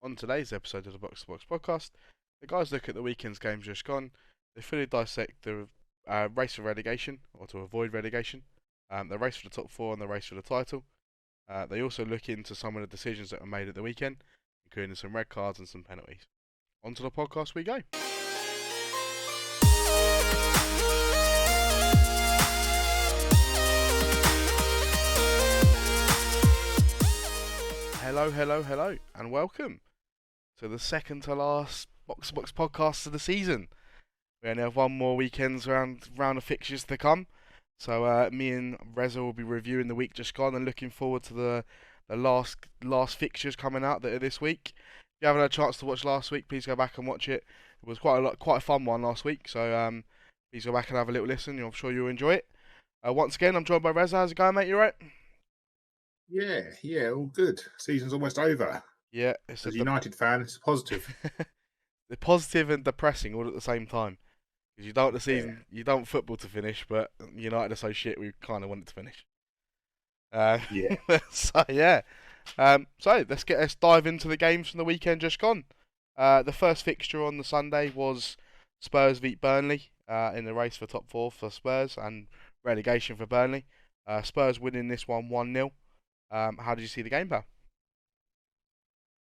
On today's episode of the Box2Box podcast, the guys look at the weekend's games just gone. They fully dissect the race for relegation, or to avoid relegation, the race for the top four and the race for the title. They also look into some of the decisions that were made at the weekend, including some red cards and some penalties. On to the podcast we go. Hello, and welcome to the second to last Box2Box podcast of the season. We only have one more weekend's round of fixtures to come, so me and Reza will be reviewing the week just gone and looking forward to the last fixtures coming out that are this week. If you haven't had a chance to watch last week, please go back and watch it. It was quite a fun one last week, so please go back and have a little listen. I'm sure you'll enjoy it. Once again, I'm joined by Reza. How's it going, mate? You alright? Yeah, all good. Season's almost over. Yeah, As a United fan, it's positive. The positive and depressing all at the same time. Because you don't want the season, you don't want football to finish, but United are so shit, we kind of want it to finish. Yeah. So let's dive into the games from the weekend just gone. The first fixture on the Sunday was Spurs v Burnley in the race for top four for Spurs and relegation for Burnley. Spurs winning this one 1-0. How did you see the game, pal?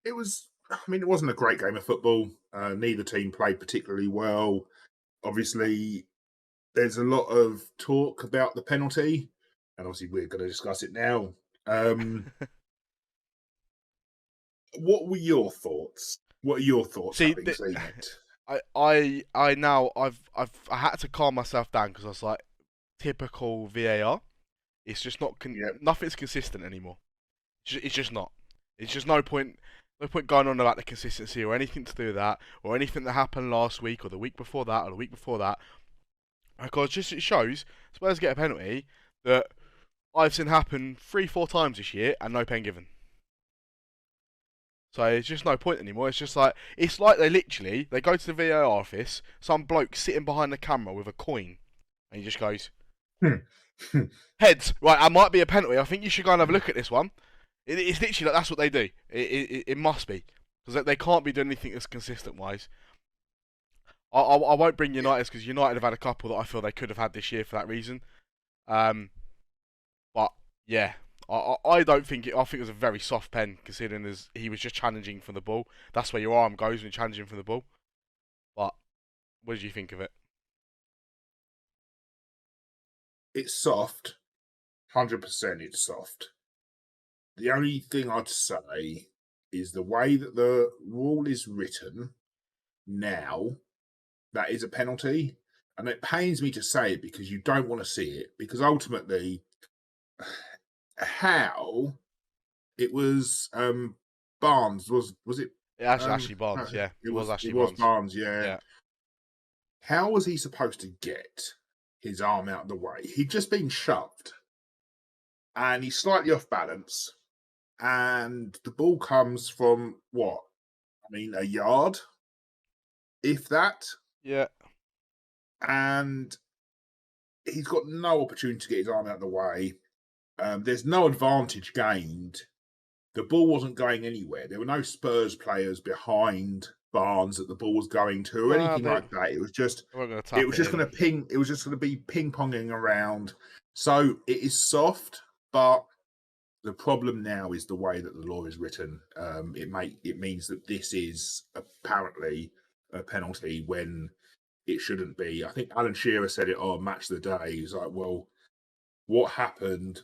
It wasn't a great game of football. Neither team played particularly well. Obviously, there's a lot of talk about the penalty, and obviously we're going to discuss it now. What were your thoughts? What are your thoughts having seen it? I've had to calm myself down because I was like, typical VAR. It's just not nothing's consistent anymore. It's just not. It's just no point going on about the consistency or anything to do with that or anything that happened last week or the week before that or the week before that. Because it shows Spurs get a penalty that I've seen happen 3-4 times this year and no pen given. So it's just no point anymore. It's like they go to the VAR office, some bloke sitting behind the camera with a coin, and he just goes, heads, right, that might be a penalty. I think you should go and have a look at this one. It's literally like that's what they do. It must be. Because they can't be doing anything that's consistent wise. I won't bring United because United have had a couple that I feel they could have had this year for that reason. But yeah, I don't think I think it was a very soft pen considering as he was just challenging for the ball. That's where your arm goes when you're challenging for the ball. But what did you think of it? It's soft. 100% it's soft. The only thing I'd say is the way that the rule is written now, that is a penalty. And it pains me to say it because you don't want to see it. Because ultimately, how it was Barnes, was it? Ashley Barnes, yeah. It was Ashley Barnes, yeah. How was he supposed to get his arm out of the way? He'd just been shoved. And he's slightly off balance. And the ball comes from what? A yard, if that. Yeah. And he's got no opportunity to get his arm out of the way. There's no advantage gained. The ball wasn't going anywhere. There were no Spurs players behind Barnes that the ball was going to or anything like that. It was just going to be ping ponging around. So it is soft, but the problem now is the way that the law is written. It means that this is apparently a penalty when it shouldn't be. I think Alan Shearer said it on Match of the Day. He's like, well, what happened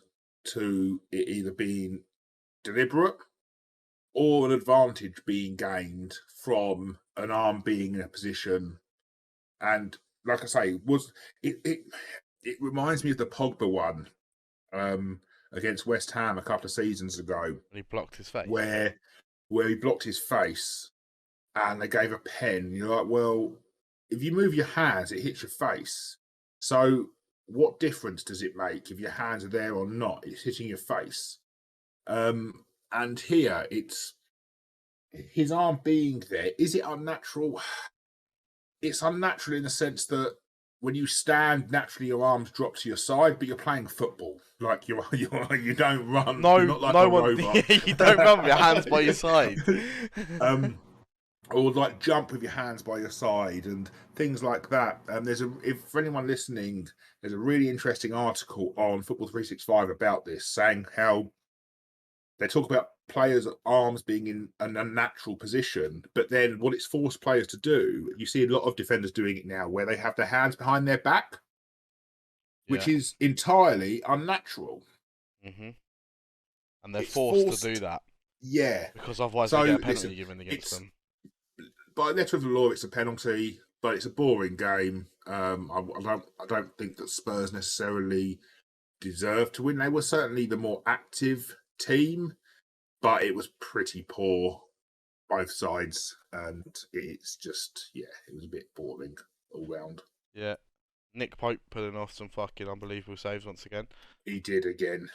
to it either being deliberate or an advantage being gained from an arm being in a position? And like I say, it reminds me of the Pogba one against West Ham a couple of seasons ago. And he blocked his face. Where he blocked his face and they gave a pen. You're like, well, if you move your hands, it hits your face. So what difference does it make if your hands are there or not? It's hitting your face. And here, it's his arm being there. Is it unnatural? It's unnatural in the sense that when you stand, naturally your arms drop to your side, but you're playing football. Like you don't run. You're No, not like no a one. robot. You don't run with your hands by your side. Or like jump with your hands by your side and things like that. If for anyone listening, there's a really interesting article on Football 365 about this, saying how they talk about players' arms being in an unnatural position, but then what it's forced players to do, you see a lot of defenders doing it now, where they have their hands behind their back, Yeah. which is entirely unnatural. Mhm. And they're It's forced to do forced, that yeah. because otherwise So they get a listen, penalty given against it's them. by letter of the law, it's a penalty, but it's a boring game. I don't think that Spurs necessarily deserved to win. They were certainly the more active team, but it was pretty poor both sides, and it's just it was a bit boring all round. Yeah. Nick Pope pulling off some fucking unbelievable saves once again. He did again.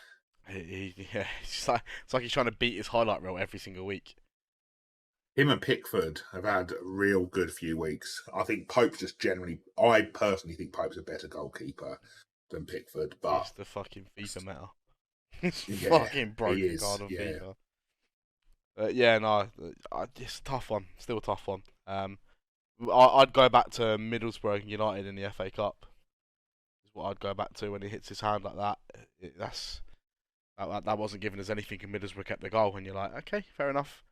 Yeah, it's like he's trying to beat his highlight reel every single week. Him and Pickford have had a real good few weeks. I think Pope's just generally. I personally think Pope's a better goalkeeper than Pickford, but He's the fucking FIFA meta. He's yeah, fucking he broken is. card on Yeah, FIFA. Yeah, no, it's a tough one. Still a tough one. I'd go back to Middlesbrough and United in the FA Cup. Is what I'd go back to when he hits his hand like that. That wasn't giving us anything, and Middlesbrough kept the goal. And you're like, okay, fair enough.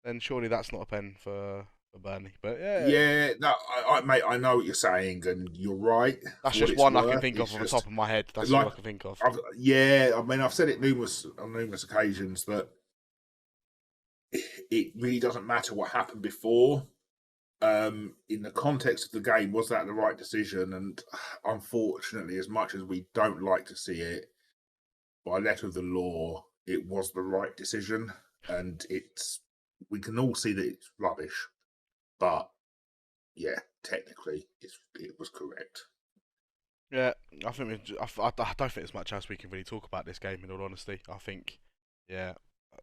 Then surely that's not a pen for Burnley. But yeah, yeah. No, mate, I know what you're saying, and you're right that's for what just it's one I can worth. think of It's off the top just of my head. That's all like I can think of. yeah. I mean, I've said it on numerous occasions that it really doesn't matter what happened before. In the context of the game, was that the right decision? And unfortunately, as much as we don't like to see it, by letter of the law, it was the right decision. And we can all see that it's rubbish, but yeah, technically, it was correct. Yeah, I think I don't think there's much else we can really talk about this game. In all honesty, I think yeah,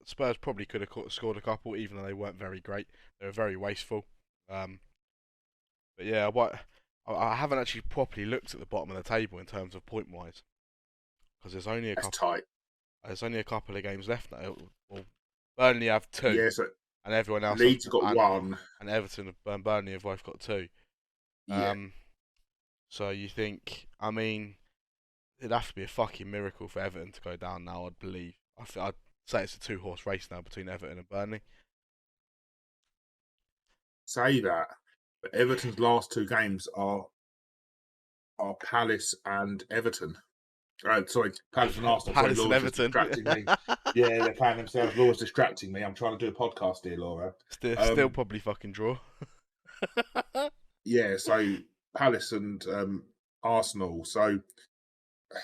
Spurs probably could have scored a couple, even though they weren't very great. They were very wasteful. Um, but yeah, I haven't actually properly looked at the bottom of the table in terms of point wise, because That's tight. there's only a couple of games left now. Well, Burnley have two, Yeah, so and everyone else have, Leeds got one. and Everton and Burnley have both got two. Yeah, Um, so you think, I mean, it'd have to be a fucking miracle for Everton to go down now. I'd believe. I'd say it's a two-horse race now between Everton and Burnley. say that. But Everton's last two games are Palace and Everton. Sorry, Palace and Arsenal. Sorry, Palace and Laura's just Everton. distracting me. Yeah, they're playing themselves. Laura's distracting me. I'm trying to do a podcast here, Laura. Still probably fucking draw. Yeah, so Palace and Arsenal. So, I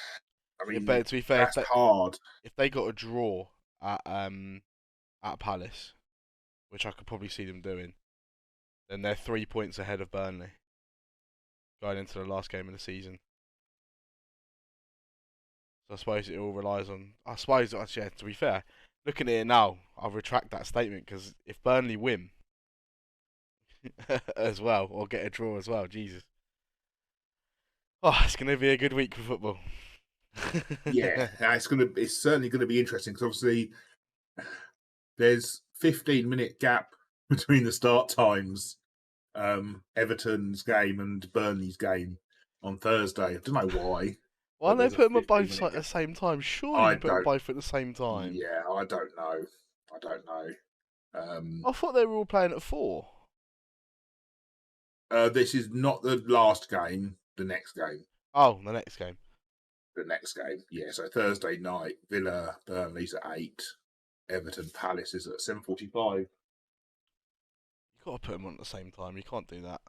Yeah, mean, but to be fair, that's hard. if they got a draw at Palace, which I could probably see them doing, then they're 3 points ahead of Burnley going into the last game of the season. So I suppose it all relies on. I suppose, yeah, to be fair, looking at it now, I'll retract that statement because if Burnley win as well, or get a draw as well, Jesus. Oh, it's going to be a good week for football. Yeah, it's certainly gonna be interesting because obviously there's 15-minute gap between the start times. Everton's game and Burnley's game on Thursday. I don't know why, Why but don't they there's a put them at both 15-minute at the gap. same time? Surely I you put them don't. both at the same time. Yeah, I don't know. I don't know. I thought they were all playing at 4. This is not the last game. The next game. Oh, the next game. The next game. Yeah. So Thursday night, Villa Burnley's at 8. Everton Palace is at 7:45. You got to put them on at the same time. You can't do that.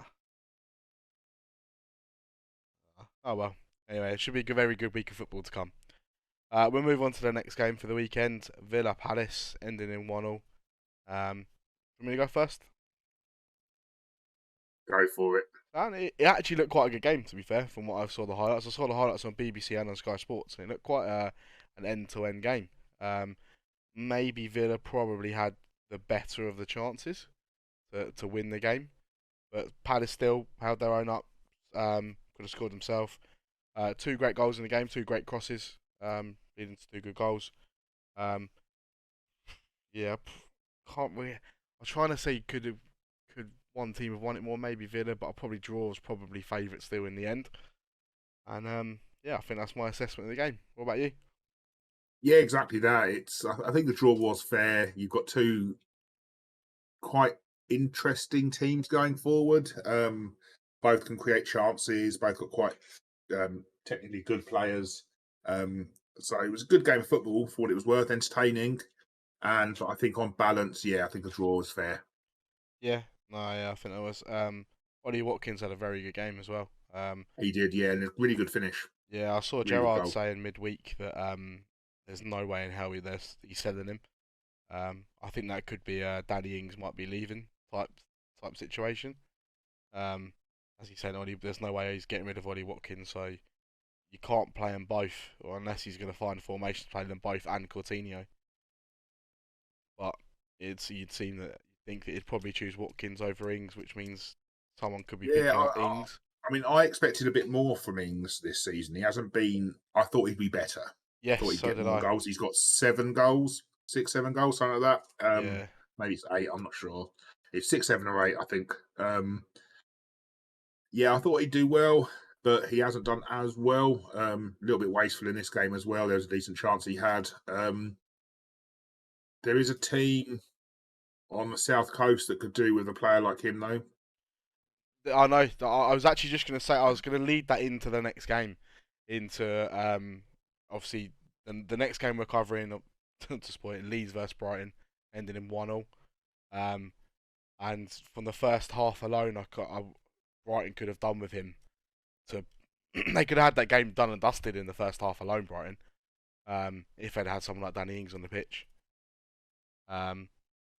Oh well. Anyway, it should be a very good week of football to come. We'll move on to the next game for the weekend. Villa Palace ending in 1-1. Want me to go first? Go for it. And it actually looked quite a good game, to be fair, from what I saw the highlights. I saw the highlights on BBC and on Sky Sports, and it looked quite an end-to-end game. Maybe Villa probably had the better of the chances to win the game, but Palace still held their own up. Could could have scored himself. Two great goals in the game, two great crosses, leading to two good goals. Um, yeah, can't really. I'm trying to say could one team have won it more, maybe Villa, but I'll probably draw was probably favourite still in the end. And yeah, I think that's my assessment of the game. What about you? Yeah, exactly that. I think the draw was fair. You've got two quite interesting teams going forward. Both can create chances. Both got quite technically good players. Um, so it was a good game of football for what it was worth, entertaining. And I think on balance, yeah, I think the draw was fair. Yeah, no, yeah, I think that was. Ollie Watkins had a very good game as well. He did, yeah, and a really good finish. Yeah, I saw Really good Gerard goal. saying midweek that there's no way in hell he's selling him. I think that could be Danny Ings might be leaving type situation. Um, as he said, Ollie, there's no way he's getting rid of Ollie Watkins, so you can't play them both, or unless he's going to find a formation to play them both and Coutinho. But you'd seem that you think that he'd probably choose Watkins over Ings, which means someone could be Yeah, picking up Ings. I mean, I expected a bit more from Ings this season. He hasn't been. I thought he'd be better. Yes, Thought he'd so get did more I. goals. He's got 7 goals, 6, 7 goals, something like that. Yeah, Maybe it's 8. I'm not sure. It's 6, 7, or 8, I think. Yeah, I thought he'd do well, but he hasn't done as well. A little bit wasteful in this game as well. There was a decent chance he had. There is a team on the south coast that could do with a player like him, though. I know. I was actually just going to say I was going to lead that into the next game, into obviously the next game we're covering. To spoil it, Leeds versus Brighton, ending in 1-1. Um, and from the first half alone, Brighton could have done with him. To they could have had that game done and dusted in the first half alone, Brighton. If they'd had someone like Danny Ings on the pitch. Um,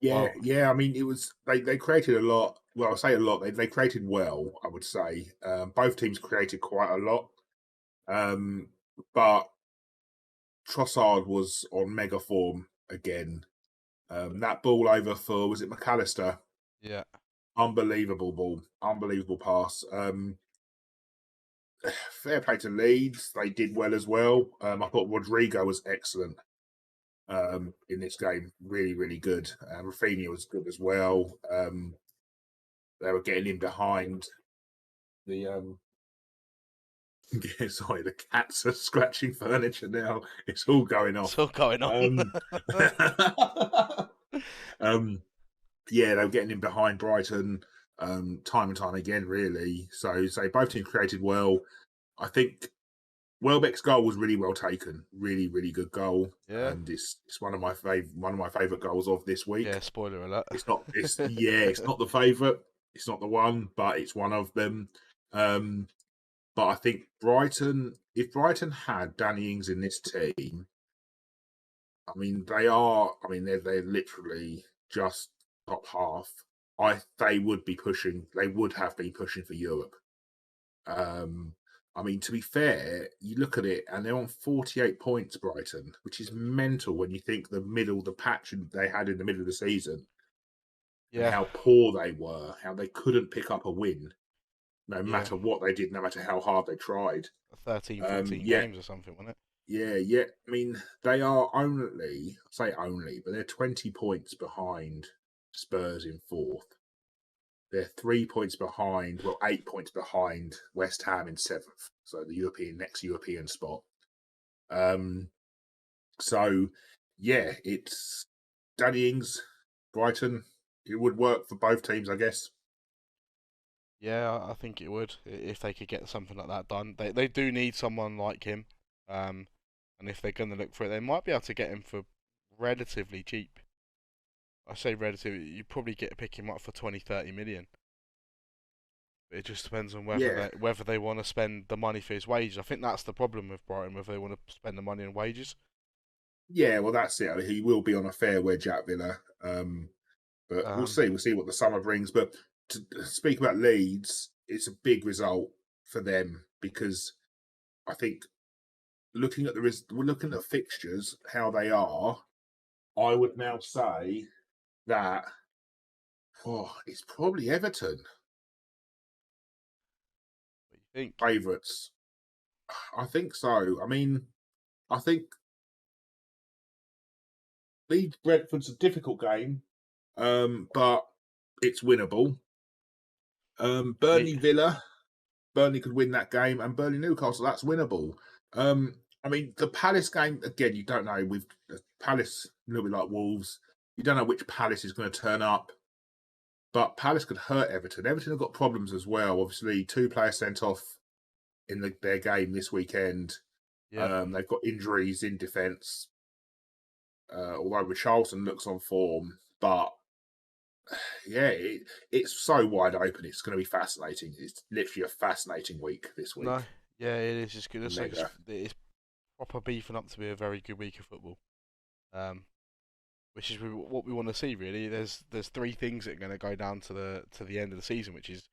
Yeah, well, yeah. I mean, it was they created a lot. Well, I say a lot. They created well. I would say both teams created quite a lot. Um, but Trossard was on mega form again. That ball over for was it McAllister? yeah, Unbelievable ball, unbelievable pass. Fair play to Leeds. They did well as well. I thought Rodrigo was excellent in this game. Really, really good. Rafinha was good as well. They were getting in behind the. Yeah, sorry, the cats are scratching furniture now. It's all going it's off. all going on. Um, um, yeah, they were getting in behind Brighton time and time again, really. So both teams created well. I think Welbeck's goal was really well taken. Really, really good goal, Yeah, and it's one of my favorite goals of this week. yeah. Spoiler alert. It's not. It's yeah. It's not the favorite. It's not the one, but it's one of them. Um, but I think Brighton, if Brighton had Danny Ings in this team, I mean they are. I mean they're literally just top half. They would be pushing. They would have been pushing for Europe. Um, I mean, to be fair, you look at it and they're on 48 points, Brighton, which is mental when you think the patch they had in the middle of the season and Yeah, how poor they were, how they couldn't pick up a win, no yeah. matter what they did, no matter how hard they tried. 13, 14 Yeah, games or something, wasn't it? yeah, yeah. I mean, they are only, I say only, but they're 20 points behind Spurs in fourth. They're 3 points behind, well, 8 points behind West Ham in seventh. So the next European spot. Um, so yeah, it's Danny Ings, Brighton. It would work for both teams, I guess. Yeah, I think it would if they could get something like that done. They do need someone like him, um, and if they're gonna look for it, they might be able to get him for relatively cheap. I say relatively, you probably pick him up for 20, 30 million. It just depends on Yeah, whether they want to spend the money for his wages. I think that's the problem with Brighton, whether they want to spend the money on wages. yeah. Well, that's it. I mean, he will be on a fair wedge at Villa, but we'll Um, see. We'll see what the summer brings. But to speak about Leeds, it's a big result for them because I think we're looking at the fixtures, how they are. I would now say that it's probably Everton. Think. Favourites? I think so. I mean, I think Leeds Brentford's a difficult game, but it's winnable. Me. Burnley Villa, Burnley could win that game, and Burnley Newcastle, that's winnable. I mean, the Palace game again, you don't know. With Palace, a little bit like Wolves, you don't know which Palace is going to turn up. But Palace could hurt Everton. Everton have got problems as well. Obviously, 2 players sent off in their game this weekend. Yeah. They've got injuries in defence. Although Richarlison looks on form, but yeah, it's so wide open. It's going to be fascinating. It's literally a fascinating week this No. week. Yeah, it is just good. It's like Mega. it's proper beefing up to be a very good week of football. Um, which is what we want to see really. There's three things that are going to go down to the end of the season, which is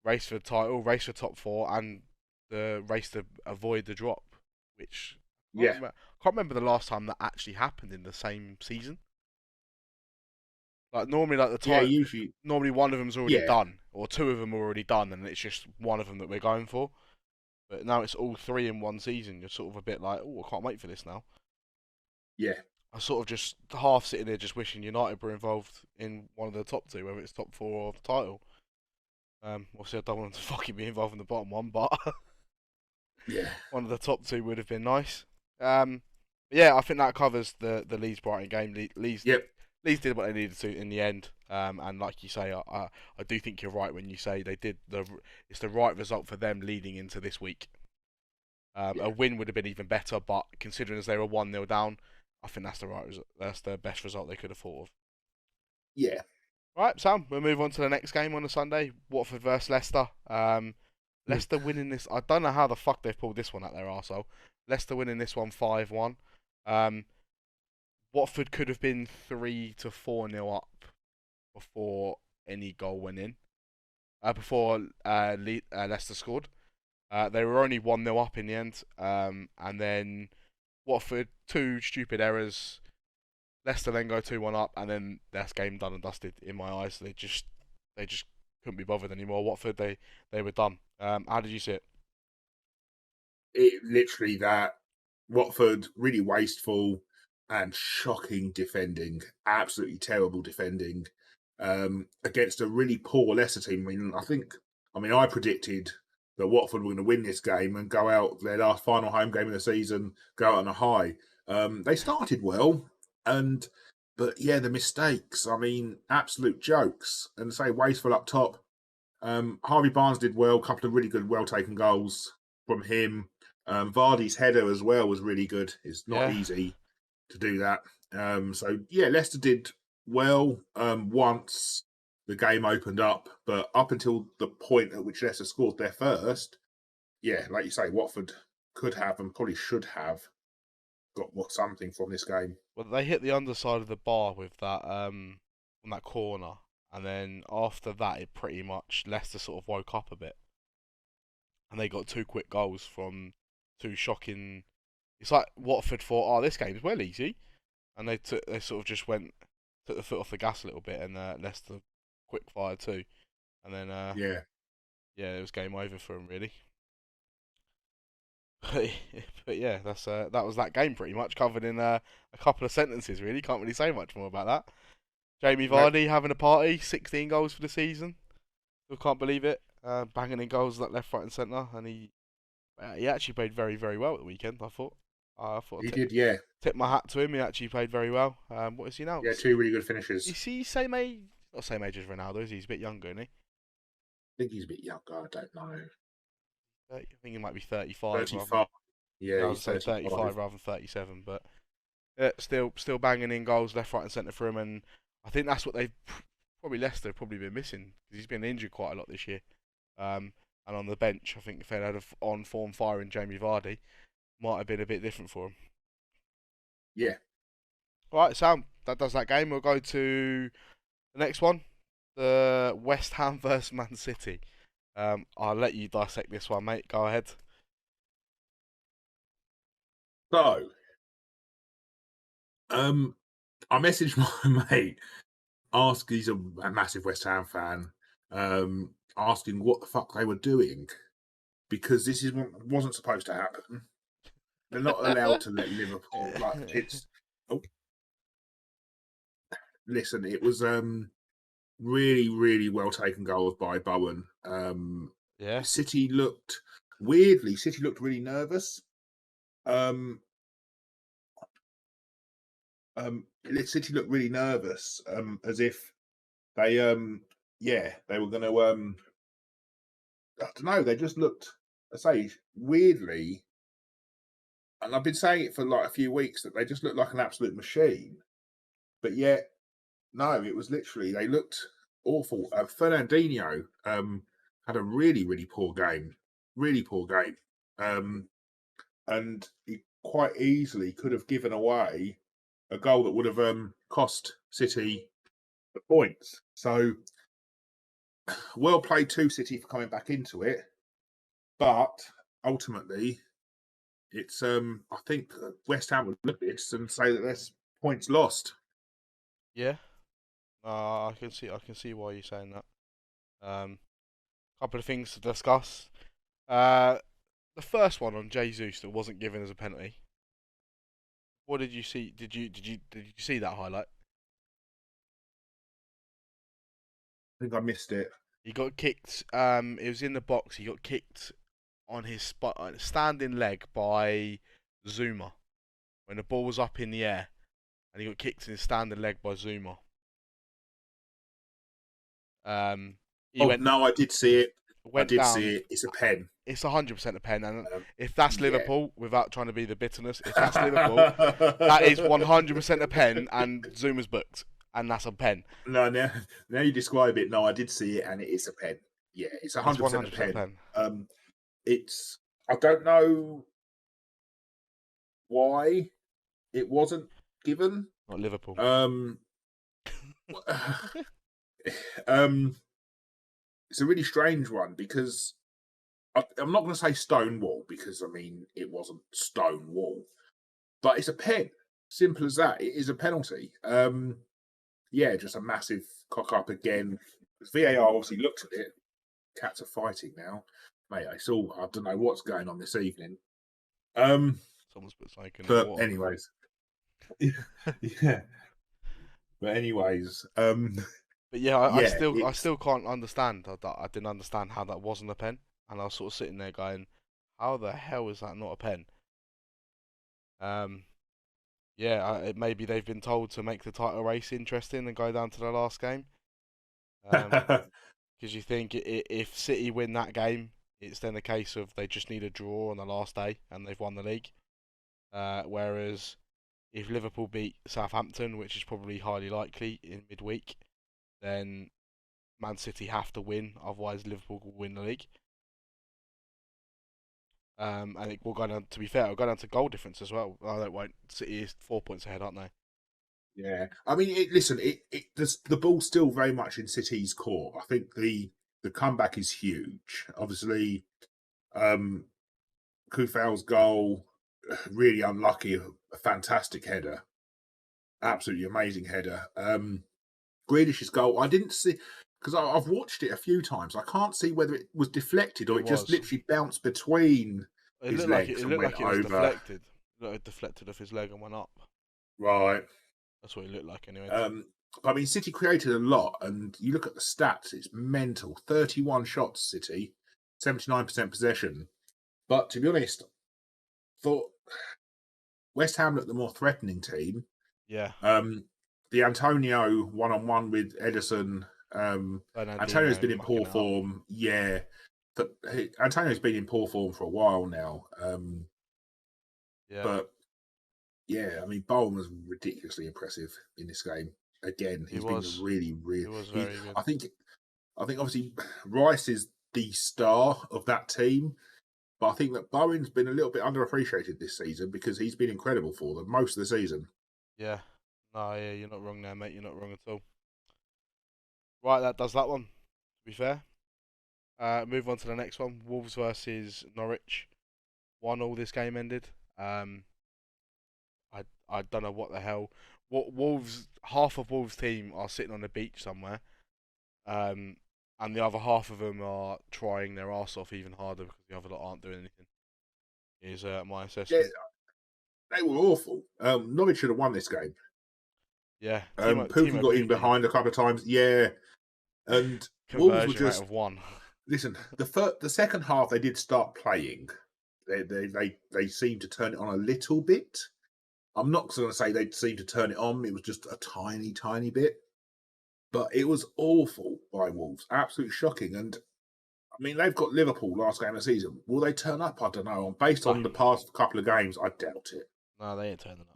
race for the title, race for top four, and the race to avoid the drop. Which Yeah, can't remember the last time that actually happened in the same season. Like normally, like the yeah. title, Usually, normally one of them's already yeah, done, or two of them are already done, and it's just one of them that we're going for. But now it's all three in one season. You're sort of a bit like, oh, I can't wait for this now. yeah, I sort of just half sitting there just wishing United were involved in one of the top two, whether it's top four or the title. Obviously, I don't want them to fucking be involved in the bottom one, but yeah, one of the top two would have been nice. Yeah, I think that covers the Leeds Brighton game. yep, Leeds did what they needed to in the end, and like you say, I do think you're right when you say they did it's the right result for them leading into this week. yeah, A win would have been even better, but considering as they were 1-0 down, I think that's the right result. That's the best result they could have thought of. yeah. Right, Sam, we'll move on to the next game on the Sunday. Watford versus Leicester. Hmm. Leicester winning this. I don't know how the fuck they've pulled this one out their arsehole. Leicester winning this one 5-1. Um, Watford could have been 3 to 4-0 up before any goal went in. Before Leicester scored. They were only 1-0 up in the end. And then Watford, two stupid errors. Leicester then go 2-1 up, and then that's game done and dusted in my eyes. They just couldn't be bothered anymore. Watford, they were done. How did you see it? It literally that Watford really wasteful and shocking defending, absolutely terrible defending against a really poor Leicester team. I predicted that Watford were going to win this game and go out their last final home game of the season, go out on a high. They started well, and but yeah, the mistakes. I mean, absolute jokes, and say wasteful up top. Harvey Barnes did well, a couple of really good, well taken goals from him. Vardy's header as well was really good. It's not Yeah, easy to do that. So yeah, Leicester did well once the game opened up, but up until the point at which Leicester scored their first, yeah, like you say, Watford could have and probably should have got something from this game. well they hit the underside of the bar with that on that corner, and then after that it pretty much Leicester sort of woke up a bit, and they got two quick goals from two shocking. It's like Watford thought, oh, this game's well easy, and they sort of just took the foot off the gas a little bit, and Leicester quick fire too, and then Yeah, yeah, it was game over for them really. But, but yeah, that was that game pretty much covered in a couple of sentences. Really, can't really say much more about that. Jamie no, Vardy having a party, 16 goals for the season. Still can't believe it. Banging in goals like left, right, and centre, and he actually played very, very well at the weekend. I thought he I'd did. Yeah, tip my hat to him. He actually played very well. What is he now? yeah, two really good Is finishes. he same age? Not same age as Ronaldo. Is he? He's a bit younger, isn't he? I think he's a bit younger. I don't know. I think he might be 35 rather. 35. Yeah, Yeah, I was he's gonna say 35. 35 rather than 37, but yeah, still banging in goals left, right, and centre for him, and I think that's what they've probably Leicester have probably been missing because he's been injured quite a lot this year. And on the bench, I think if they had a on form firing Jamie Vardy, might have been a bit different for him. Yeah. All right, Sam, that does that game. We'll go to the next one, the West Ham versus Man City. I'll let you dissect this one, mate. Go ahead. So, I messaged my mate, he's a massive West Ham fan, asking what the fuck they were doing. because this is what wasn't supposed to happen. They're not allowed to let Liverpool like it's. Oh, listen, it was really, really well taken goals by Bowen. Yeah, City looked weirdly. City looked really nervous. Um, City looked really nervous, as if they, yeah, they were going to. I don't know. They just looked, I say, weirdly, and I've been saying it for like a few weeks that they just looked like an absolute machine. But yet, no, it was literally they looked awful. Fernandinho had a really, really poor game, um, and he quite easily could have given away a goal that would have cost City the points. So well played to City for coming back into it, but ultimately it's I think West Ham would look at this and say that there's points lost. yeah. I can see why you're saying that. Couple of things to discuss. Uh, the first one on Jesus that wasn't given as a penalty. What did you see? Did you see that highlight? I think I missed it. He got kicked. It was in the box. He got kicked on his standing leg by Zuma when the ball was up in the air, and he got kicked in his standing leg by Zuma. Um, he Oh went no, I did see it. I went did down. see it. It's a pen. It's 100% a pen, and Um, if that's yeah. Liverpool, without trying to be the bitterness, if that's Liverpool, that is 100% a pen, and Zuma's booked, and that's a pen. No, now you describe it. No, I did see it, and it is a pen. Yeah, it's It's 100% a 100% a pen. pen. It's I don't know why it wasn't given. Not Liverpool. Um, um, it's a really strange one because I'm not going to say Stonewall because I mean it wasn't Stonewall, but it's a pen. Simple as that. It is a penalty. Yeah, just a massive cock up again. VAR obviously looked at it. Cats are fighting now, mate. I don't know what's going on this evening. Someone's put something in the But water. anyways, yeah. But anyways, But yeah, I yeah, still I it's still can't understand. I didn't understand how that wasn't a pen, and I was sort of sitting there going, "How the hell is that not a pen?" Um, yeah, maybe they've been told to make the title race interesting and go down to the last game. Because you think if City win that game, it's then a case of they just need a draw on the last day and they've won the league. Whereas if Liverpool beat Southampton, which is probably highly likely in midweek, then Man City have to win, otherwise Liverpool will win the league. And it will go down. To be fair, it'll go down to goal difference as well. Oh, that won't. City is 4 points ahead, aren't they? yeah. I mean, listen, the ball's still very much in City's court. I think the comeback is huge. Obviously, um, Kufal's goal really unlucky, a fantastic header, absolutely amazing header. Grealish's goal, I didn't see because I've watched it a few times. I can't see whether it was deflected or It it just was. literally bounced between It his looked like it. legs It and looked went like it was over. deflected. It looked like it deflected off his leg and went up. Right. That's what it looked like, anyway. I mean, City created a lot, and you look at the stats; it's mental. 31 shots, City, 79% possession. But to be honest, thought West Ham looked the more threatening team. Yeah, The Antonio one-on-one with Edison. Antonio's Fernandinho been in mucking poor it up. form. Yeah, but Antonio's been in poor form for a while now. Yeah, But yeah, I mean, Bowen was ridiculously impressive in this game. Again, he he's been was. really, He really. was He, very good. I think, I think obviously Rice is the star of that team, but I think that Bowen's been a little bit underappreciated this season because he's been incredible for them most of the season. Yeah. No, yeah, you're not wrong there, mate. You're not wrong at all. Right, that does that one. To be fair. Move on to the next one. Wolves versus Norwich. 1-1 this game ended. I don't know what the hell. What Wolves? Half of Wolves' team are sitting on the beach somewhere. Um, and the other half of them are trying their arse off even harder because the other lot aren't doing anything. Is my Yeah, assessment. they were awful. Norwich should have won this game. Yeah, Pookie Timo got in Pukki behind a couple of times. Yeah, and Wolves were conversion rate just of 1. listen. The second half they did start playing. They seemed to turn it on a little bit. I'm not going to say they seemed to turn it on. It was just a tiny bit, but it was awful by Wolves. Absolutely shocking. And I mean, they've got Liverpool last game of the season. Will they turn up? I don't know. Based No, on the past couple of games, I doubt it. no, they ain't turning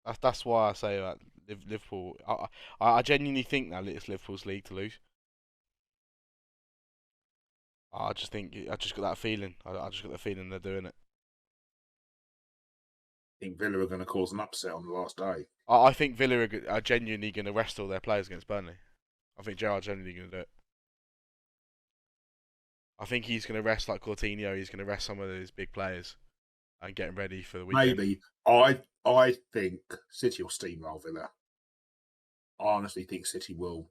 up. That's why I say that Liverpool. I genuinely think now that it's Liverpool's league to lose. I just got that feeling. I just got the feeling they're doing it. I think Villa are going to cause an upset on the last day. I think Villa are genuinely going to rest all their players against Burnley. I think Gerrard's genuinely going to do it. I think he's going to rest like Coutinho. He's going to rest some of his big players and get them ready for the weekend. Maybe. I think City will steamroll Villa. I honestly think City will.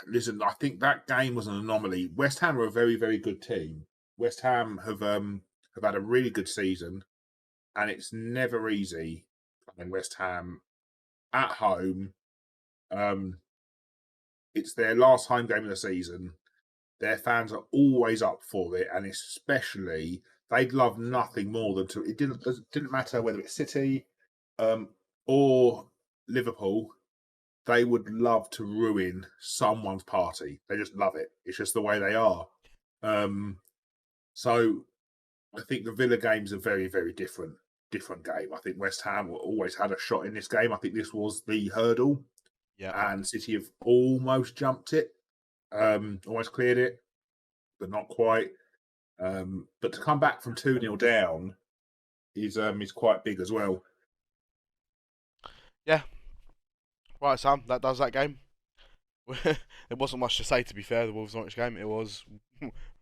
Listen, I think that game was an anomaly. West Ham are a very, very good team. West Ham have had a really good season, and it's never easy playing West Ham at home. It's their last home game of the season. Their fans are always up for it, and especially they'd love nothing more than to. It didn't matter whether it's City or Liverpool. They would love to ruin someone's party. They just love it. It's just the way they are. So I think the Villa game's a very, very different game. I think West Ham always had a shot in this game. I think this was the hurdle, Yeah. and City have almost jumped it, almost cleared it, but not quite. But to come back from 2-0 down is quite big as well. Yeah. Right, Sam. That does that game. There wasn't much to say, to be fair. The Wolves Norwich game. It was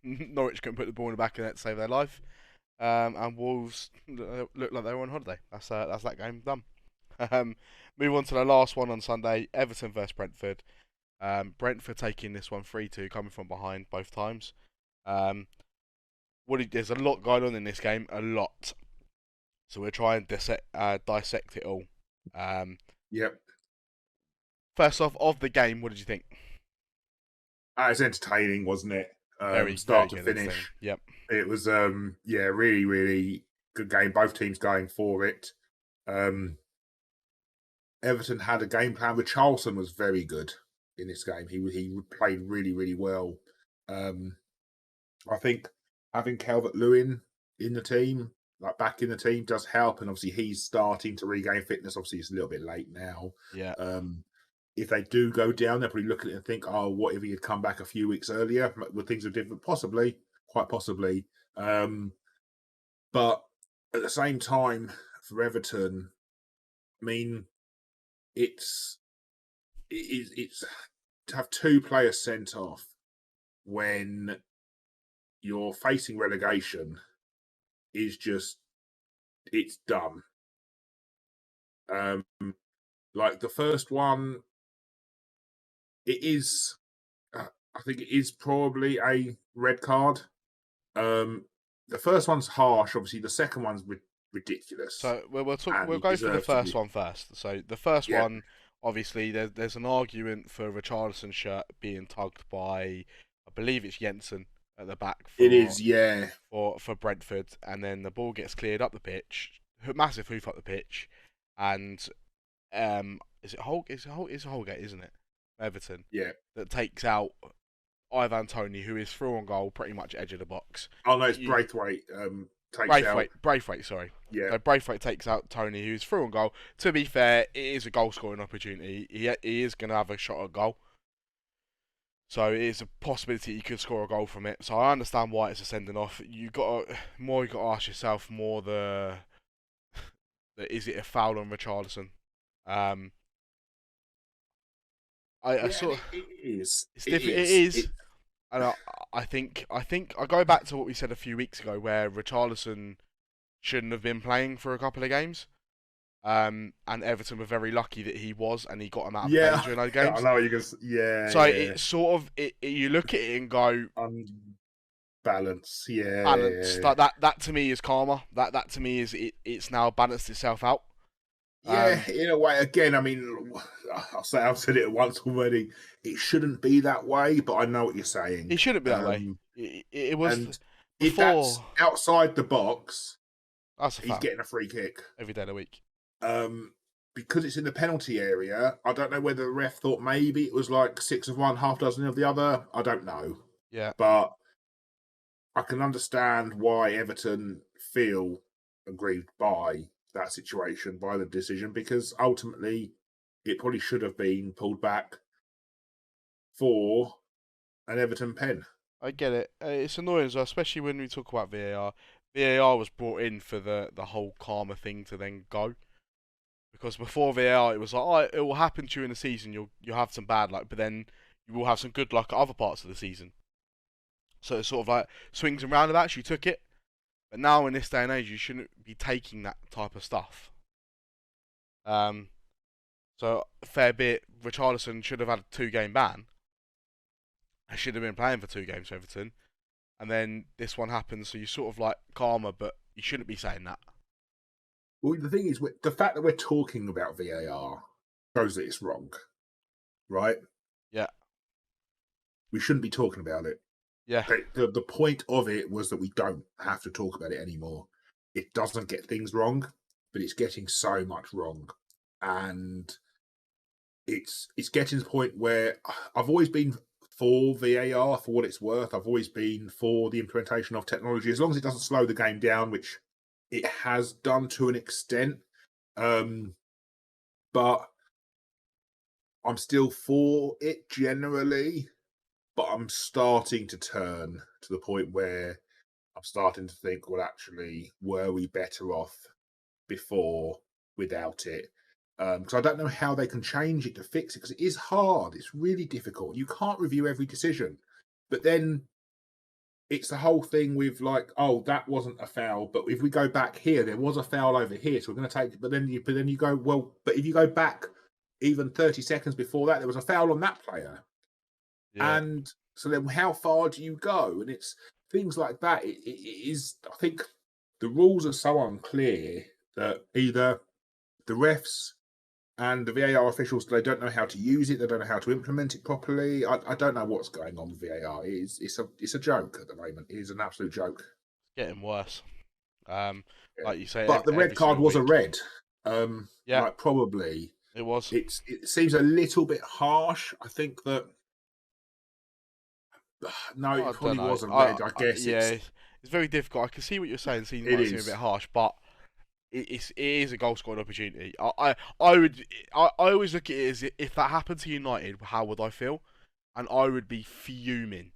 Norwich couldn't put the ball in the back of the net to save their life, and Wolves looked like they were on holiday. That's that game done. Move on to the last one on Sunday. Everton versus Brentford. Brentford taking this one 3-2, coming from behind both times. There's a lot going on in this game, a lot. So we'll try and dissect it all. Yep. First off, of the game, what did you think? It's entertaining, wasn't it? very Start to good finish. Yep. It was really, really good game. Both teams going for it. Everton had a game plan. Richarlison was very good in this game. He played really, really well. I think having Calvert-Lewin in the team, like back in the team, does help. And obviously he's starting to regain fitness. Obviously it's a little bit late now. Yeah. If they do go down, they'll probably look at it and think, oh, what if he had come back a few weeks earlier? Would things have different? Possibly, quite possibly. But at the same time, for Everton, I mean, it's to have two players sent off when you're facing relegation is just, it's dumb. Like the first one, it is, I think it is probably a red card. The first one's harsh, obviously. The second one's ridiculous. So we'll he go for the deserves to first be- one first. So the first Yeah. one, obviously, there's an argument for Richarlison's shirt being tugged by, I believe it's Jensen at the back It is, yeah. for Brentford, and then the ball gets cleared up the pitch, massive hoof up the pitch, and is it Holgate, isn't it? Everton. Yeah. That takes out Ivan Toney, who is through on goal, pretty much edge of the box. Oh no, it's Braithwaite. Braithwaite, sorry. Yeah. So Braithwaite takes out Toney, who's through on goal. To be fair, it is a goal scoring opportunity. He is going to have a shot at goal. So it is a possibility he could score a goal from it. So I understand why it's a sending off. You got to ask yourself is it a foul on Richarlison? I sort of, it is. it is. And I think I go back to what we said a few weeks ago, where Richarlison shouldn't have been playing for a couple of games. And Everton were very lucky that he was, and he got him out of Yeah, danger in those I games. know what you're gonna. Yeah, So yeah. it's sort of you look at it and go Unbalance. Yeah, balanced. yeah. That to me is karma. That to me is it's now balanced itself out. Yeah, Um, in a way. Again, I mean, I've said it once already. It shouldn't be that way, but I know what you're saying. it shouldn't be that way. It was And if before. that's outside the box, That's a he's foul getting a free kick. every day of the week. Um, because it's in the penalty area, I don't know whether the ref thought maybe it was like six of one, half dozen of the other. I don't know, Yeah, but I can understand why Everton feel aggrieved by that situation, by the decision, because ultimately it probably should have been pulled back for an Everton pen. I get it. It's annoying as well, especially when we talk about VAR. VAR was brought in for the whole karma thing to then go. Because before VAR, it was like, oh, it will happen to you in the season. You'll have some bad luck, but then you will have some good luck at other parts of the season. So it's sort of like swings and roundabouts. You took it, but now in this day and age, you shouldn't be taking that type of stuff. Um, so a fair bit. Richarlison should have had a 2 game ban. I should have been playing for 2 games for Everton, and then this one happens. So you sort of like karma, but you shouldn't be saying that. Well, the thing is, the fact that we're talking about VAR shows that it's wrong, right? Yeah, We shouldn't be talking about it. yeah, The point of it was that we don't have to talk about it anymore. It doesn't get things wrong, but it's getting so much wrong. And it's getting to the point where I've always been for VAR for what it's worth. I've always been for the implementation of technology as long as it doesn't slow the game down, which it has done to an extent. But I'm still for it generally. But I'm starting to turn to the point where I'm starting to think, well, actually, were we better off before without it? Because I don't know how they can change it to fix it, because it is hard. It's really difficult. You can't review every decision. But then it's the whole thing with like, oh, that wasn't a foul, but if we go back here, there was a foul over here, so we're going to take it. But then you go, well, but if you go back even 30 seconds before that, there was a foul on that player. yeah. And so then how far do you go? And it's things like that. It is, I think the rules are so unclear that either the refs and the VAR officials, they don't know how to use it. They don't know how to implement it properly. I don't know what's going on with VAR. It's a joke at the moment. It is an absolute joke. Getting worse. Um, Yeah. like you say, But the red every card single was a week. red. Yeah, Like probably it was. it seems a little bit harsh. I think that no, it I don't probably know. was a red. I guess Yeah, it's very difficult. I can see what you're saying. It it might seem a bit is. harsh, but it is a goal scoring opportunity. I would I always look at it as if that happened to United, how would I feel? And I would be fuming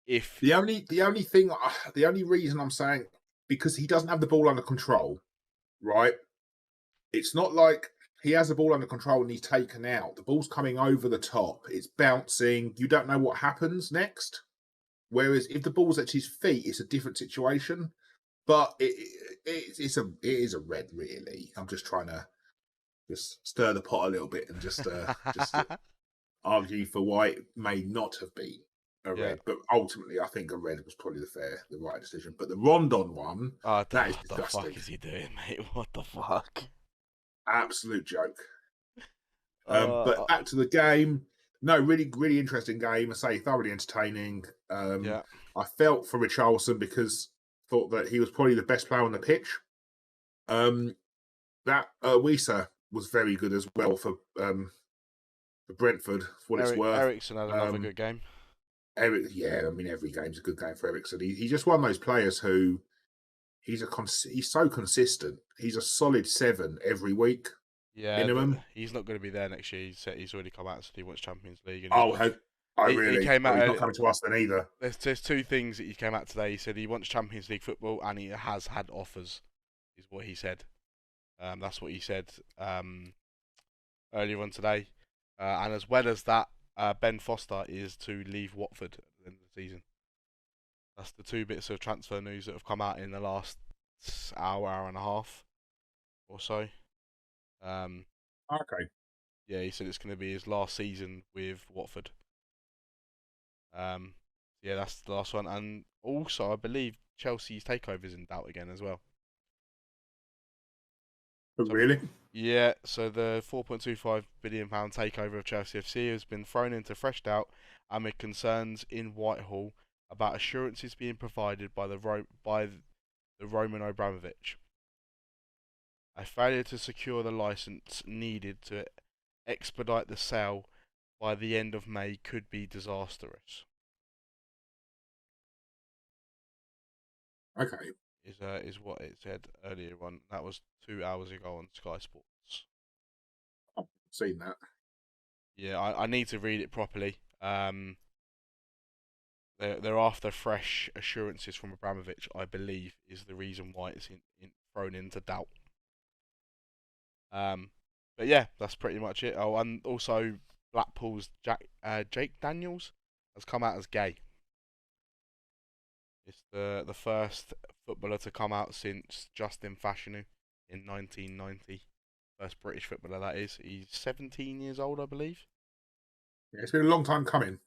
if The only reason I'm saying, because he doesn't have the ball under control, right? It's not like he has the ball under control and he's taken out. The ball's coming over the top. It's bouncing. You don't know what happens next. Whereas if the ball's at his feet, it's a different situation. But it is a red, really. I'm just trying to just stir the pot a little bit and just argue for why it may not have been a yeah. red. But ultimately, I think a red was probably the right decision. But the Rondon one, Oh, that is what the fuck disgusting. is he doing, mate? What the fuck? Absolute joke. But Uh, back to the game. No, really, really interesting game. I say thoroughly entertaining. yeah. I felt for Richarlison because thought that he was probably the best player on the pitch. That Wisa was very good as well for Brentford, for what it's worth. Ericsson had another Um, good game. Yeah, I mean every game's a good game for Ericsson. He's just one of those players who he's so consistent. He's a solid 7 every week Yeah, minimum. he's not going to be there next year. He's already come out and said he wants Champions League, and Oh, I he really? came Oh, out. he's not coming to us then either. There's 2 things that he came out today. He said he wants Champions League football, and he has had offers. Is what he said. That's what he said earlier on today. And as well as that, Ben Foster is to leave Watford at the end of the season. That's the 2 bits of transfer news that have come out in the last hour and a half or so. Um, Okay. yeah, he said it's going to be his last season with Watford. Yeah, that's the last one. And also, I believe Chelsea's takeover is in doubt again as well. Oh, So, really? yeah, so the £4.25 billion takeover of Chelsea FC has been thrown into fresh doubt amid concerns in Whitehall about assurances being provided by the Roman Abramovich. A failure to secure the license needed to expedite the sale by the end of May could be disastrous. Okay. Is what it said earlier on. That was 2 hours ago on Sky Sports. I've seen that. Yeah, I need to read it properly. They're after fresh assurances from Abramovich, I believe, is the reason why it's thrown into doubt. Um, but yeah, that's pretty much it. Oh, and also Blackpool's Jake Daniels has come out as gay. It's the first footballer to come out since Justin Fashanu in 1990. First British footballer that is. He's 17 years old, I believe. Yeah, it's been a long time coming,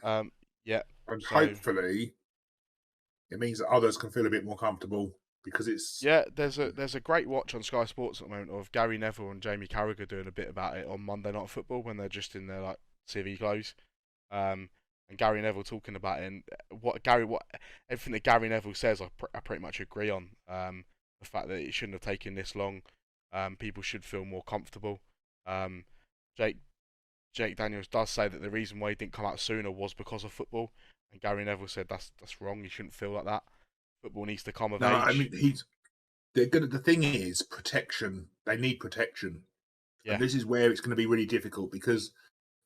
Um, yeah. and So hopefully it means that others can feel a bit more comfortable because it's yeah, there's a great watch on Sky Sports at the moment of Gary Neville and Jamie Carragher doing a bit about it on Monday Night Football when they're just in their like civvy clothes. Um, and Gary Neville talking about it and what everything that Gary Neville says, I pretty much agree on. The fact that it shouldn't have taken this long. People should feel more comfortable. Um, Jake Jake Daniels does say that the reason why he didn't come out sooner was because of football, and Gary Neville said that's wrong. You shouldn't feel like that. Football needs to come of no. I age. mean, they're gonna. The thing is, protection. They need protection, and Yeah, this is where it's going to be really difficult because,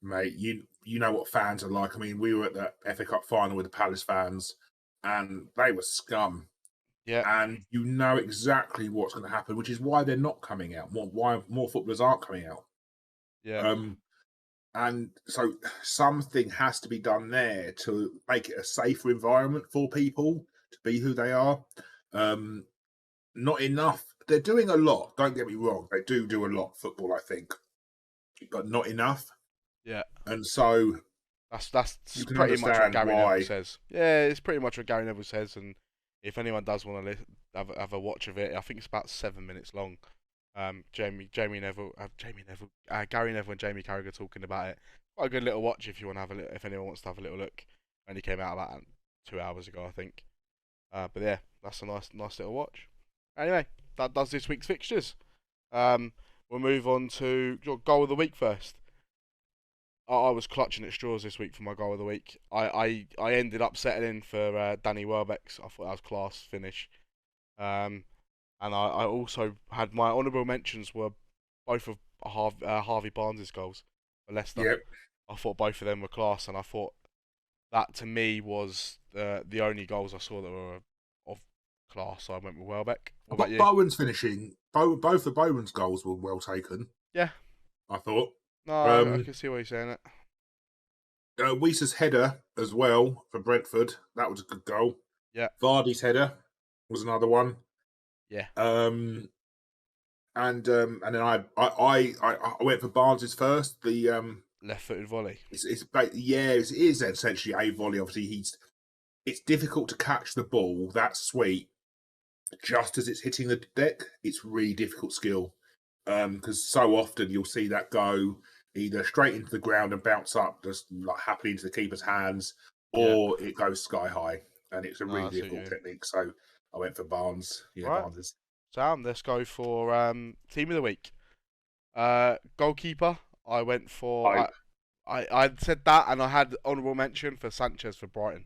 mate, you know what fans are like. I mean, we were at the FA Cup final with the Palace fans, and they were scum. yeah, And you know exactly what's going to happen, which is why they're not coming out. Why more footballers aren't coming out. yeah, Um, and so something has to be done there to make it a safer environment for people to be who they are. Um, Not enough. They're doing a lot. Don't get me wrong. They do a lot. Football, I think, but not enough. yeah. And so That's you can pretty much what understand Gary Neville why. says. Yeah, it's pretty much what Gary Neville says. And if anyone does want to have a watch of it, I think it's about 7 minutes long. Gary Neville and Jamie Carragher talking about it. Quite a good little watch if you want to have a if anyone wants to have a little look. Only came out about 2 hours ago, I think. But yeah, that's a nice little watch. Anyway, that does this week's fixtures. Um, we'll move on to your goal of the week first. I was clutching at straws this week for my goal of the week. I ended up settling for Danny Welbeck's. I thought that was class finish. Um, and I also had my honourable mentions were both of Harvey Barnes' goals for Leicester. Yep. I thought both of them were class, and I thought that to me was the only goals I saw that were of class. So I went with Welbeck. What about But you? Bowen's finishing. Both of Bowen's goals were well taken. Yeah, I thought. no, I Um, can see why you're saying it. Weiser's header as well for Brentford. That was a good goal. Yeah, Vardy's header was another one. yeah, Um, and then I went for Barnes's first. left-footed volley. It is essentially a volley. Obviously, it's difficult to catch the ball that sweet just as it's hitting the deck. It's really difficult skill because so often you'll see that go either straight into the ground and bounce up just like happily into the keeper's hands, Yeah, or it goes sky high, and it's a no, really I see what you difficult mean. technique. So I went for Barnes. Yeah, Right, Barnes is. Sam, let's go for team of the week. Goalkeeper. I went for I I said that, and I had honourable mention for Sanchez for Brighton.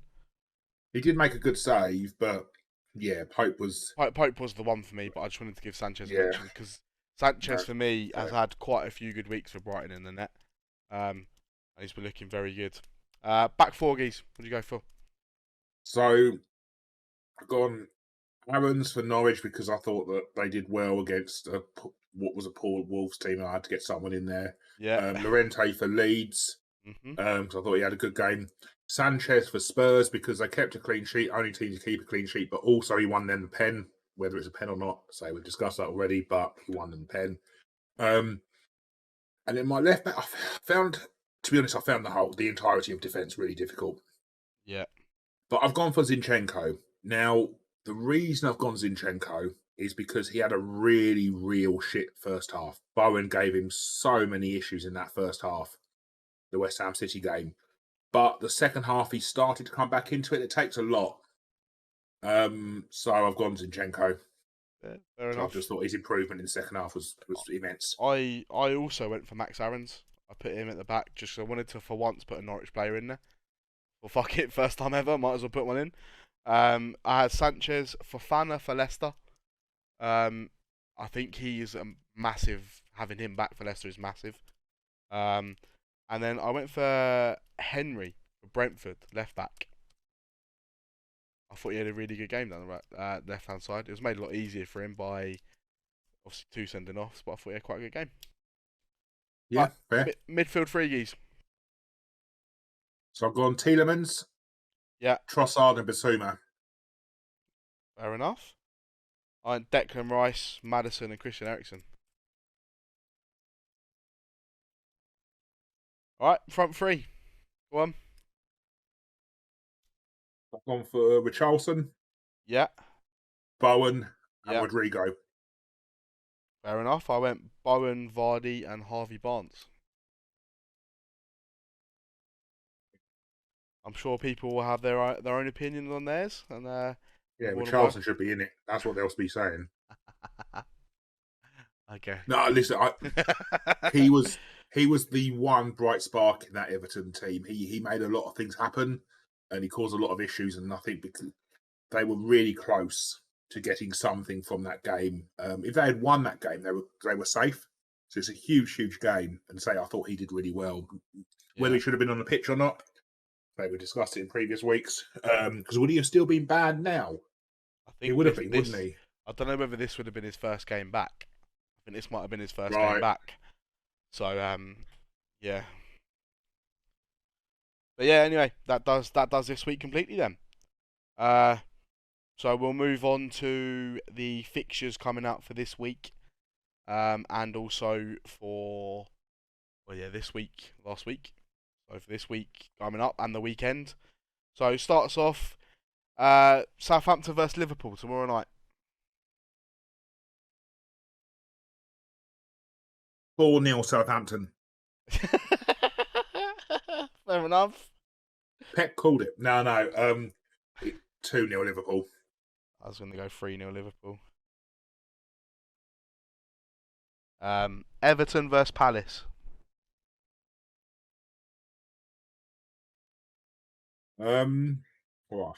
He did make a good save, but yeah, Pope was. Pope was the one for me, but I just wanted to give Sanchez a Yeah, mention because Sanchez no, for me has fair. had quite a few good weeks for Brighton in the net. And he's been looking very good. Back four geese. What do you go for? So I've gone Aaron's for Norwich because I thought that they did well against what was a poor Wolves team, and I had to get someone in there. Yeah. Lorente for Leeds Mhm. because I thought he had a good game. Sanchez for Spurs because they kept a clean sheet, only team to keep a clean sheet, but also he won them the pen, whether it's a pen or not. So we've discussed that already, but he won them the pen. Um, and then my left back, I found, to be honest, I found the entirety of defence really difficult. Yeah. But I've gone for Zinchenko. Now, the reason I've gone Zinchenko is because he had a really real shit first half. Bowen gave him so many issues in that first half, the West Ham City game. But the second half, he started to come back into it. It takes a lot. So I've gone Zinchenko. Yeah, fair So I've just enough. thought his improvement in the second half was immense. I also went for Max Aarons. I put him at the back just 'cause I wanted to, for once, put a Norwich player in there. Well, fuck it, first time ever, might as well put one in. I had Sanchez for Fana for Leicester. Um, I think he is a massive. Having him back for Leicester is massive. Um, and then I went for Henry for Brentford, left back. I thought he had a really good game down the right, left hand side. It was made a lot easier for him by obviously 2 sending offs, but I thought he had quite a good game. Yeah, Right, fair. midfield three geese. So I've gone Tielemans, Yeah, Trossard, and Basuma. fair enough. I went Declan Rice, Madison, and Christian Eriksen. All right, front three. Go on. I've gone for Richarlison, Yeah, Bowen, and yeah, Rodrigo. fair enough. I went Bowen, Vardy, and Harvey Barnes. I'm sure people will have their own opinions on theirs, and Yeah, more than Richarlison welcome. should be in it. That's what they'll be saying. Okay. No, listen, he was the one bright spark in that Everton team. He made a lot of things happen, and he caused a lot of issues. And I think because they were really close to getting something from that game. If they had won that game, they were safe. So it's a huge, huge game. And say I thought he did really well. Whether Yeah, he should have been on the pitch or not, maybe we discussed it in previous weeks. Because would he have still been bad now? I He think would have this been, wouldn't this he? I don't know whether this would have been his first game back. I think this might have been his first game Right. back. So yeah. But yeah, anyway, that does this week completely then. Uh, so we'll move on to the fixtures coming out for this week, and also for this week, last week. So for this week coming up and the weekend. So starts off Southampton versus Liverpool tomorrow night. 4-0 Southampton. Fair enough. Pep called it. No. 2-0 Liverpool. I was going to go 3-0 Liverpool. Everton versus Palace. All right.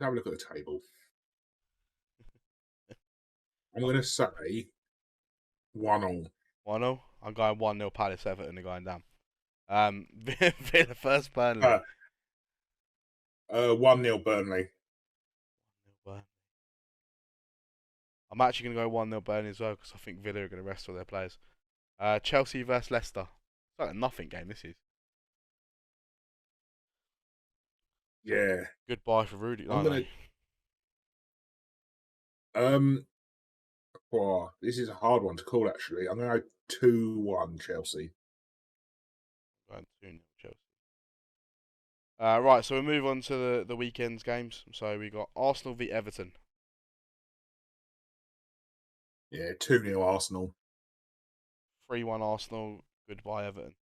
Have a look at the table. I'm going to say 1-0. 1-0. I'm going 1-0 Palace. Everton are going down. Villa first Burnley. Uh, 1-0 Burnley. I'm actually going to go 1-0 Burnley as well because I think Villa are going to rest all their players. Chelsea versus Leicester. It's like a nothing game, this is. Yeah. Goodbye for Rudy. I'm No, no. going to. This is a hard one to call, actually. I'm going to go 2-1 Chelsea. Going 2-0 Chelsea. Right, so we move on to the weekend's games. So we got Arsenal v Everton. Yeah, 2-0 Arsenal. 3-1 Arsenal. Goodbye Everton.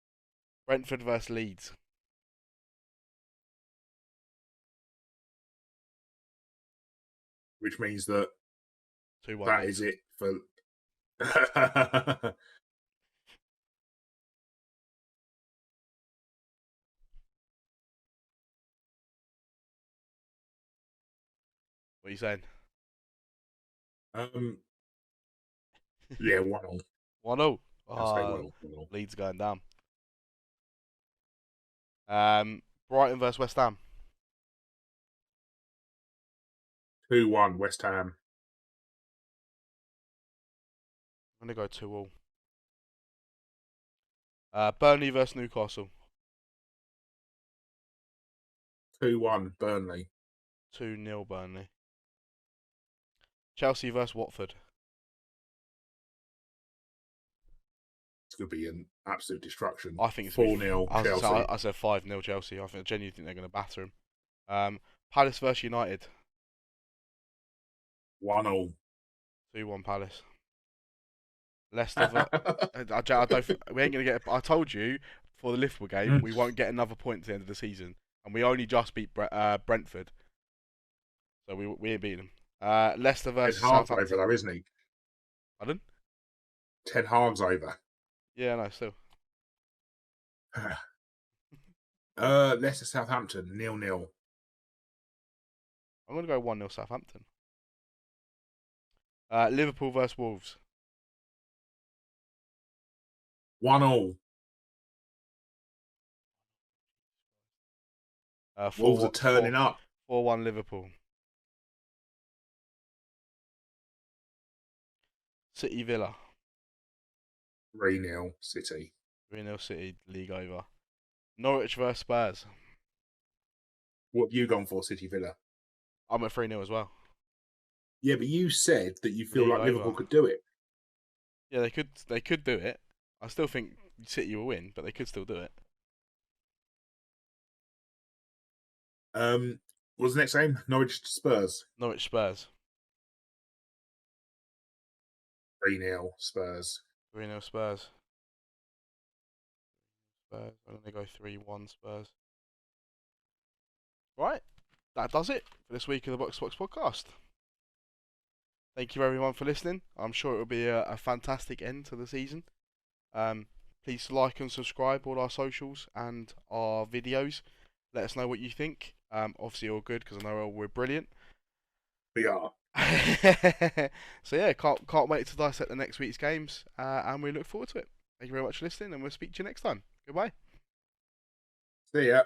Brentford versus Leeds. Which means that 2-1 that is Leeds. it for. What are you saying? um, yeah, 1-0. 1-0. I'll say 1-0. 1-0. Leeds going down. Brighton versus West Ham. 2-1 West Ham. I'm going to go 2-all. Burnley versus Newcastle. 2-1 Burnley. 2-0 Burnley. Chelsea versus Watford. going to be an absolute destruction. I think it's going to 4-0 be. Chelsea. I said 5-0 Chelsea. I genuinely think they're going to batter them. Palace versus United. 1-0. 2-1 Palace. Leicester. I don't. We ain't gonna get. I told you for the Liverpool game, we won't get another point at the end of the season, and we only just beat Brentford, so we ain't beating them. Leicester Ten versus Hag's over Southampton. though, isn't he? Pardon? Ten Hag's over. Yeah, no, still. Leicester Southampton 0-0. I'm gonna go 1-0 Southampton. Liverpool versus Wolves. 1-0. 4 Wolves are turning up. 4-1 Liverpool. City Villa. 3-0 City. 3-0 City. League over. Norwich versus Spurs. What have you gone for, City Villa? I'm at 3-0 as well. Yeah, but you said that you feel League like over. Liverpool could do it. Yeah, they could do it. I still think City will win, but they could still do it. What's the next game? Norwich Spurs. Norwich Spurs. 3-0 Spurs. 3-0 Spurs. Spurs. I'm going to go 3-1 Spurs. Right. That does it for this week of the Box2Box podcast. Thank you everyone for listening. I'm sure it will be a fantastic end to the season. Please like and subscribe all our socials and our videos. Let us know what you think. Obviously all good because I know we're brilliant. We are. So yeah, can't wait to dissect the next week's games, and we look forward to it. Thank you very much for listening, and we'll speak to you next time. Goodbye. See ya.